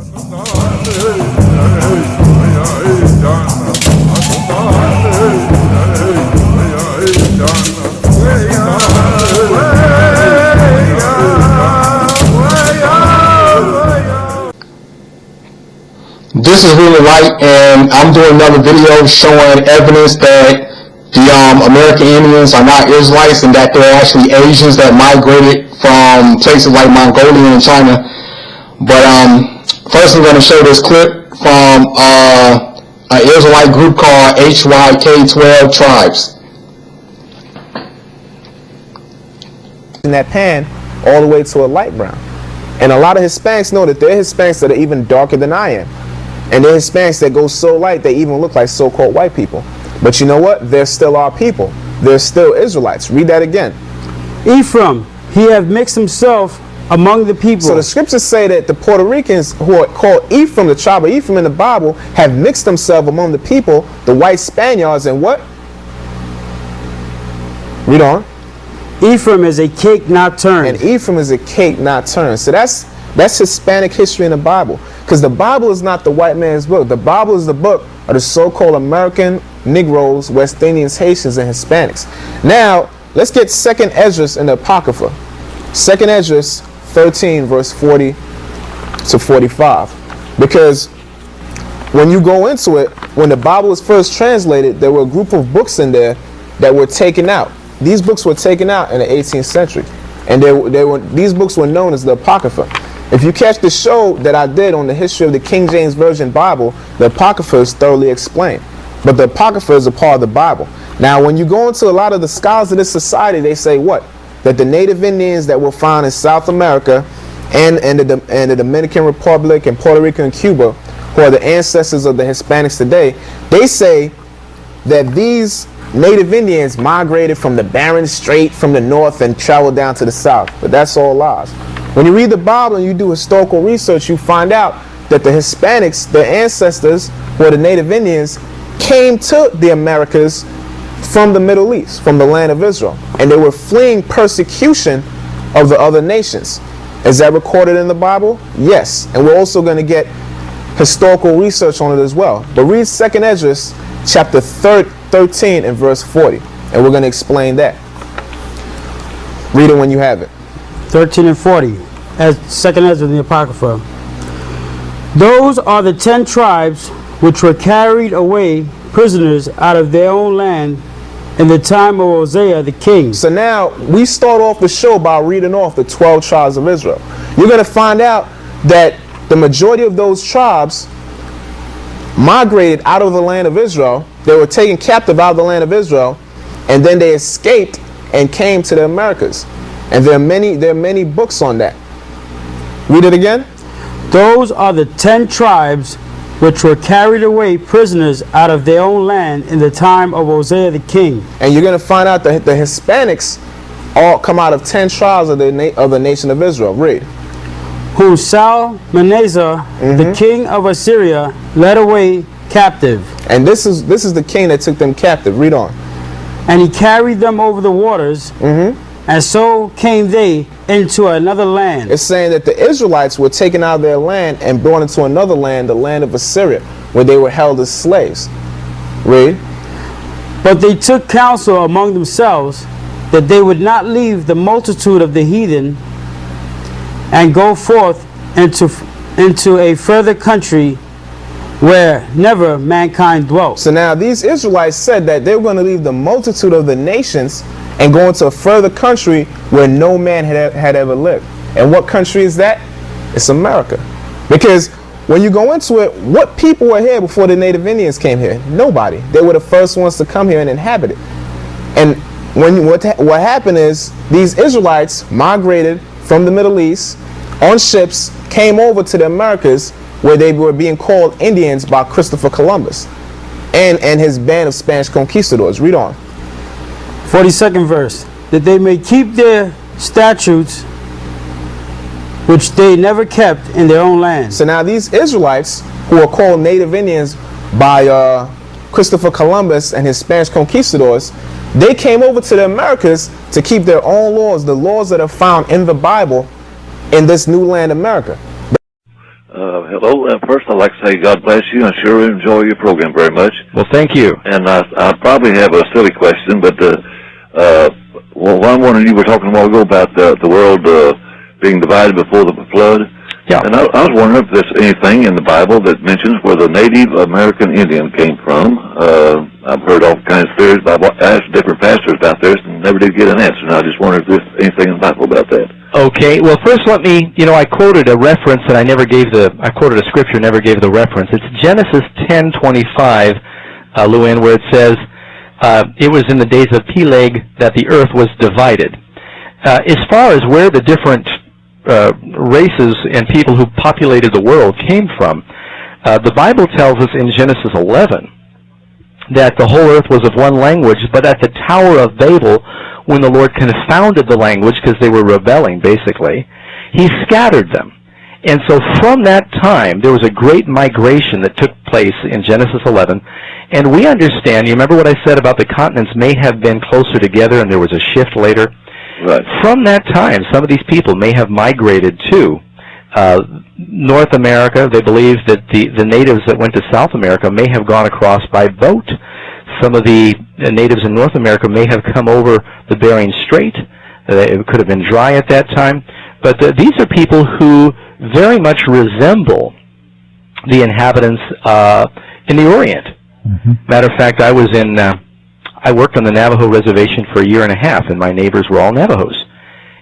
This is Really White, and I'm doing another video showing evidence that the American Indians are not Israelites and that they're actually Asians that migrated from places like Mongolia and China. But first I'm going to show this clip from an Israelite group called HYK 12 Tribes. In that pan all the way to a light brown. And a lot of Hispanics know that there are Hispanics that are even darker than I am. And there are Hispanics that go so light they even look like so-called white people. But you know what? They're still our people. They're still Israelites. Read that again. Ephraim, he have mixed himself among the people. So the scriptures say that the Puerto Ricans who are called Ephraim, the tribe of Ephraim in the Bible, have mixed themselves among the people, the white Spaniards, and what? Read on. Ephraim is a cake not turned. And Ephraim is a cake not turned. So that's Hispanic history in the Bible. Because the Bible is not the white man's book. The Bible is the book of the so-called American Negroes, West Indians, Haitians, and Hispanics. Now, let's get 2nd Esdras in the Apocrypha. 2nd Esdras 13, verse 40 to 45. Because when you go into it, when the Bible was first translated, there were a group of books in there that were taken out. These books were taken out in the 18th century. And these books were known as the Apocrypha. If you catch the show that I did on the history of the King James Version Bible, the Apocrypha is thoroughly explained. But the Apocrypha is a part of the Bible. Now, when you go into a lot of the scholars of this society, they say what? That the native Indians that were found in South America and the Dominican Republic and Puerto Rico and Cuba, who are the ancestors of the Hispanics today, they say that these native Indians migrated from the Bering Strait from the north and traveled down to the south. But that's all lies. When you read the Bible and you do historical research, you find out that the Hispanics, their ancestors, or the native Indians, came to the Americas from the Middle East, from the land of Israel. And they were fleeing persecution of the other nations. Is that recorded in the Bible? Yes. And we're also going to get historical research on it as well. But read 2nd Esdras chapter 13 and verse 40. And we're going to explain that. Read it when you have it. 13 and 40, as 2nd Ezra in the Apocrypha. Those are the 10 tribes which were carried away prisoners out of their own land in the time of Hosea the king. So now we start off the show by reading off the 12 tribes of Israel. You're going to find out that the majority of those tribes migrated out of the land of Israel. They were taken captive out of the land of Israel, and then they escaped and came to the Americas. And there are many books on that. Read it again. Those are the 10 tribes which were carried away prisoners out of their own land in the time of Hosea the king. And you're going to find out that the Hispanics all come out of 10 tribes of the nation of Israel. Read. Whom Salmanasar, the king of Assyria, led away captive. And this is the king that took them captive. Read on. And he carried them over the waters. And so came they into another land. It's saying that the Israelites were taken out of their land and brought into another land, the land of Assyria, where they were held as slaves. Read. But they took counsel among themselves that they would not leave the multitude of the heathen and go forth into a further country where never mankind dwelt. So now these Israelites said that they were going to leave the multitude of the nations and go into a further country where no man had ever lived. And what country is that? It's America. Because when you go into it, what people were here before the native Indians came here? Nobody. They were the first ones to come here and inhabit it. And what happened is these Israelites migrated from the Middle East on ships, came over to the Americas, where they were being called Indians by Christopher Columbus and his band of Spanish conquistadors. Read on. 42nd verse. That they may keep their statutes which they never kept in their own land. So now these Israelites, who are called native Indians by Christopher Columbus and his Spanish conquistadors, they came over to the Americas to keep their own laws, the laws that are found in the Bible in this new land, America. Hello. First, I'd like to say God bless you. I sure enjoy your program very much. Well, thank you. And I probably have a silly question, but well, I'm wondering, you were talking a while ago about the world being divided before the flood. Yeah. And I was wondering if there's anything in the Bible that mentions where the Native American Indian came from. I've heard all kinds of theories. I asked different pastors about this and never did get an answer. And I just wondered if there's anything in the Bible about that. Okay, well, first let me, I quoted a reference and I quoted a scripture, never gave the reference. It's Genesis 10:25, Luann, where it says, it was in the days of Peleg that the earth was divided. As far as where the different races and people who populated the world came from, the Bible tells us in Genesis 11 that the whole earth was of one language, but at the Tower of Babel, when the Lord confounded the language because they were rebelling, basically, he scattered them. And so from that time, there was a great migration that took place in Genesis 11. And we understand, you remember what I said about the continents may have been closer together and there was a shift later? Right. From that time, some of these people may have migrated to North America. They believe that the natives that went to South America may have gone across by boat. Some of the natives in North America may have come over the Bering Strait. It could have been dry at that time. But these are people who very much resemble the inhabitants in the Orient. Mm-hmm. Matter of fact, I worked on the Navajo reservation for a year and a half, and my neighbors were all Navajos.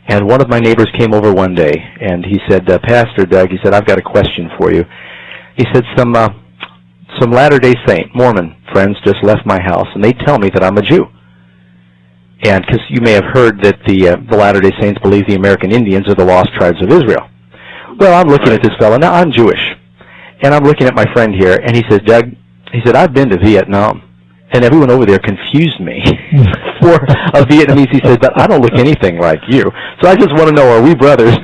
And one of my neighbors came over one day, and he said, Pastor Doug, he said, I've got a question for you. He said, some Latter-day Saint, Mormon friends just left my house, and they tell me that I'm a Jew. And because you may have heard that the Latter-day Saints believe the American Indians are the lost tribes of Israel. Well, I'm looking at this fellow. Now, I'm Jewish. And I'm looking at my friend here, and he said, Doug, he said, I've been to Vietnam. And everyone over there confused me for a Vietnamese. He said, but I don't look anything like you. So I just want to know, are we brothers?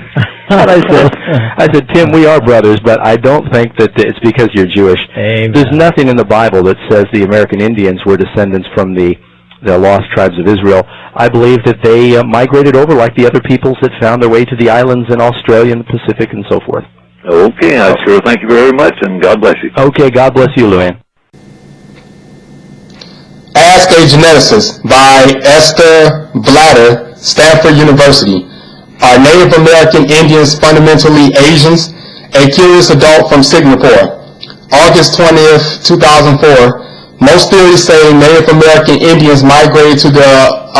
And I said, Tim, we are brothers, but I don't think that it's because you're Jewish. Amen. There's nothing in the Bible that says the American Indians were descendants from the lost tribes of Israel. I believe that they migrated over like the other peoples that found their way to the islands in Australia and the Pacific and so forth. Okay, I sure thank you very much, and God bless you. Okay, God bless you, Luann. Ask a Geneticist by Esther Blatter, Stanford University. Are Native American Indians fundamentally Asians? A curious adult from Singapore. August 20th, 2004. Most theories say Native American Indians migrated to the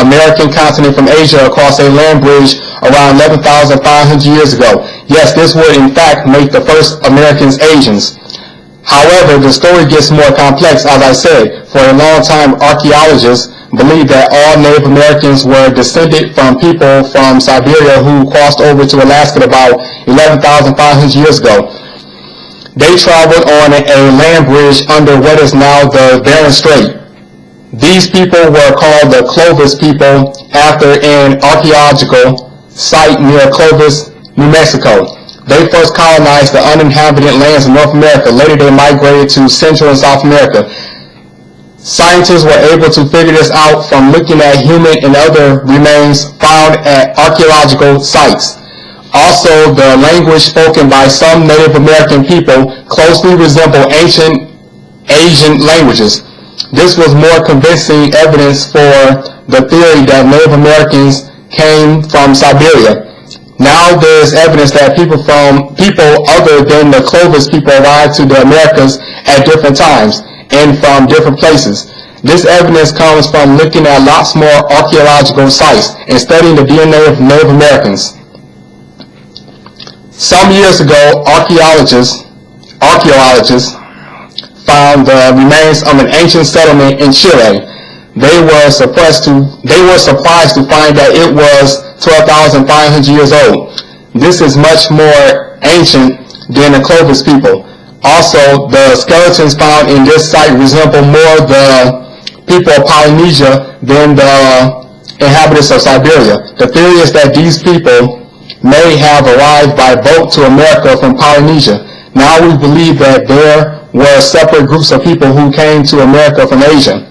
American continent from Asia across a land bridge around 11,500 years ago. Yes, this would in fact make the first Americans Asians. However, the story gets more complex, as I said. For a long time, archaeologists believed that all Native Americans were descended from people from Siberia who crossed over to Alaska about 11,500 years ago. They traveled on a land bridge under what is now the Bering Strait. These people were called the Clovis people after an archaeological site near Clovis, New Mexico. They first colonized the uninhabited lands of North America. Later they migrated to Central and South America. Scientists were able to figure this out from looking at human and other remains found at archaeological sites. Also, the language spoken by some Native American people closely resemble ancient Asian languages. This was more convincing evidence for the theory that Native Americans came from Siberia. Now there's evidence that people other than the Clovis people arrived to the Americas at different times and from different places. This evidence comes from looking at lots more archaeological sites and studying the DNA of Native Americans. Some years ago, archaeologists found the remains of an ancient settlement in Chile. They were surprised to find that it was 12,500 years old. This is much more ancient than the Clovis people. Also, the skeletons found in this site resemble more the people of Polynesia than the inhabitants of Siberia. The theory is that these people may have arrived by boat to America from Polynesia. Now we believe that there were separate groups of people who came to America from Asia.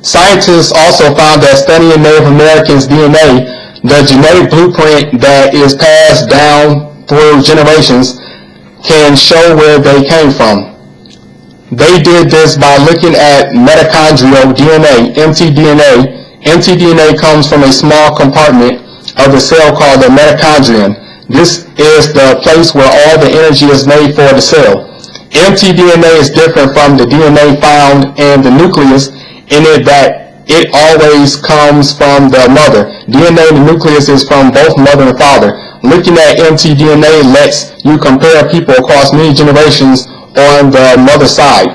Scientists also found that studying Native Americans' DNA, the genetic blueprint that is passed down through generations, can show where they came from. They did this by looking at mitochondrial DNA, mtDNA. mtDNA comes from a small compartment of the cell called the mitochondrion. This is the place where all the energy is made for the cell. mtDNA is different from the DNA found in the nucleus in it that it always comes from the mother. DNA in the nucleus is from both mother and father. Looking at mtDNA lets you compare people across many generations on the mother side.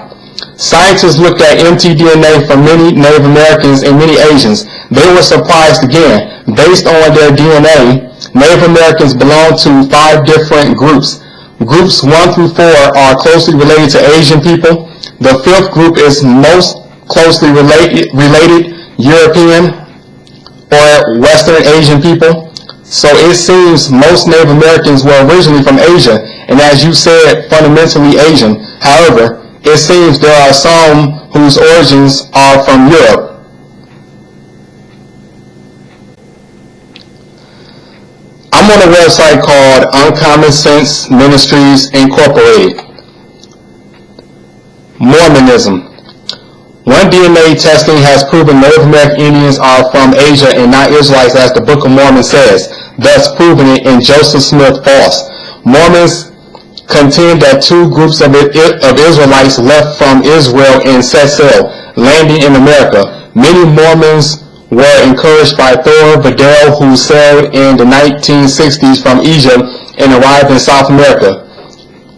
Scientists looked at mtDNA from many Native Americans and many Asians. They were surprised again. Based on their DNA, Native Americans belong to 5 different groups. Groups 1 through 4 are closely related to Asian people. The 5th group is most closely related European or Western Asian people. So it seems most Native Americans were originally from Asia, and as you said, fundamentally Asian. However, it seems there are some whose origins are from Europe. I'm on a website called Uncommon Sense Ministries Incorporated. Mormonism. One DNA testing has proven Native American Indians are from Asia and not Israelites, as the Book of Mormon says, thus proving it in Joseph Smith false. Mormons contend that 2 groups of Israelites left from Israel in Cecil, landing in America. Many Mormons were encouraged by Thor Vidal, who sailed in the 1960s from Egypt and arrived in South America.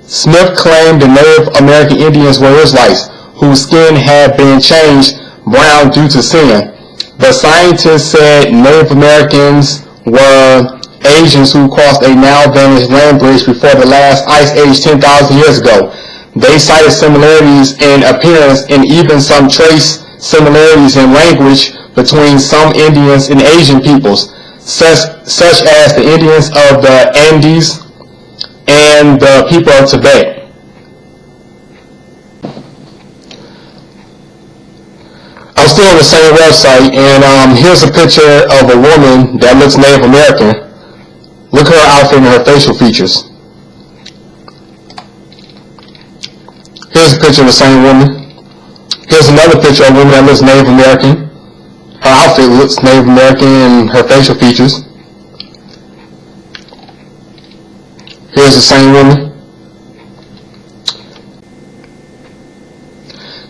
Smith claimed the Native American Indians were Israelites, whose skin had been changed brown due to sin. But scientists said Native Americans were Asians who crossed a now vanished land bridge before the last ice age 10,000 years ago. They cited similarities in appearance and even some trace similarities in language between some Indians and Asian peoples, such as the Indians of the Andes and the people of Tibet. I'm still on the same website, and here's a picture of a woman that looks Native American. Look at her outfit and her facial features. Here's a picture of the same woman. Here's another picture of a woman that looks Native American. Her outfit looks Native American and her facial features. Here's the same woman.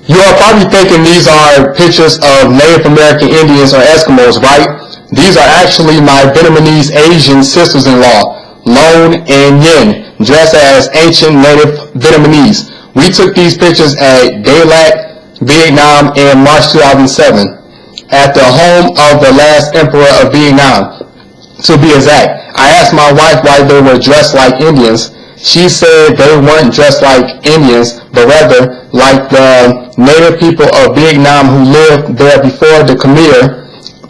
You are probably thinking these are pictures of Native American Indians or Eskimos, right? These are actually my Vietnamese Asian sisters-in-law, Lone and Yin, dressed as ancient Native Vietnamese. We took these pictures at Dalat, Vietnam in March 2007, at the home of the last emperor of Vietnam. To be exact, I asked my wife why they were dressed like Indians. She said they weren't dressed like Indians, but rather like the native people of Vietnam who lived there before the Khmer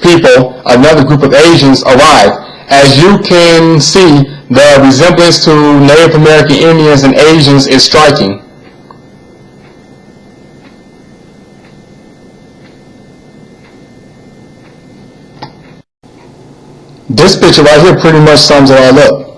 people, another group of Asians, arrived. As you can see, the resemblance to Native American Indians and Asians is striking. This picture right here pretty much sums it all up.